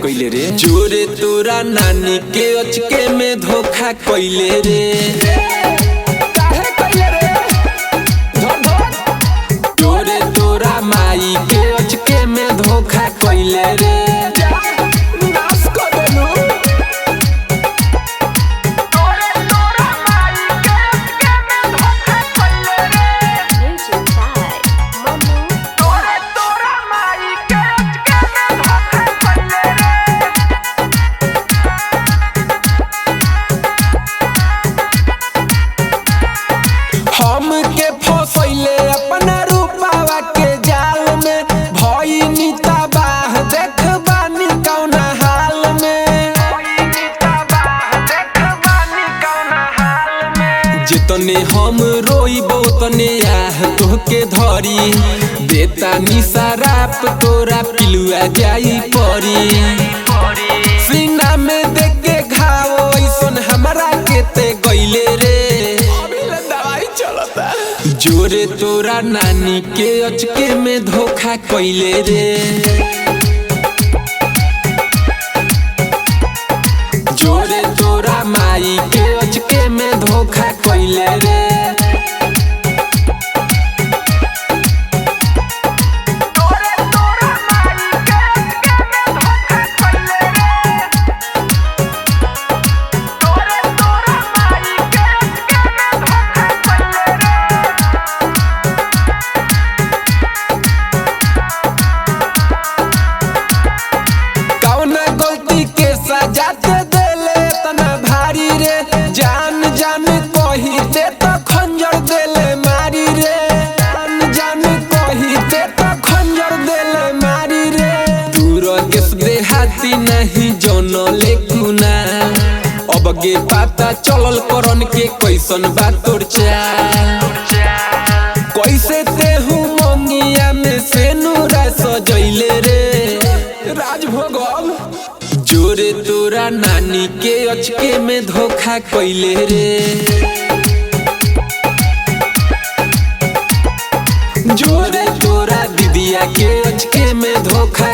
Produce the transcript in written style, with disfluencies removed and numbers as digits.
कइले रे जोरे तोरा नानी के अचके में धोखा कइले रे काहे कइले रे जोरे तोरा माई के अचके में धोखा कइले रे नाश कर देलू हमके फसैले अपना रूपावा के जाल में भइनी तबाह देख बानी कौना हाल में जितने हम रोइबो तने आह तोहके धरी देता निशराप तोरा पिलुआ जाई परी सीना में देख के घाव ऐसन हमरा के ते गइले रे जोरे तोरा नानी के अचके में धोखा कइले रे जोरे तोरा माई के अचके में धोखा कइले रे जाते देले तना भारी रे जान जान कही दे तो खंजर देले मारी रे जान कही दे तो खंजर देले मारी रे दूर केस देहाती नहीं जौन लेकुना अब गे पता चलल करन के कैसन बात तोर चाल कैसे तेहू मंगिया में से नूरा सजैले रे राजभोगल जोरे तोरा नानी के अचके में धोखा कइले रे जोरे तोरा दीदिया के अचके में धोखा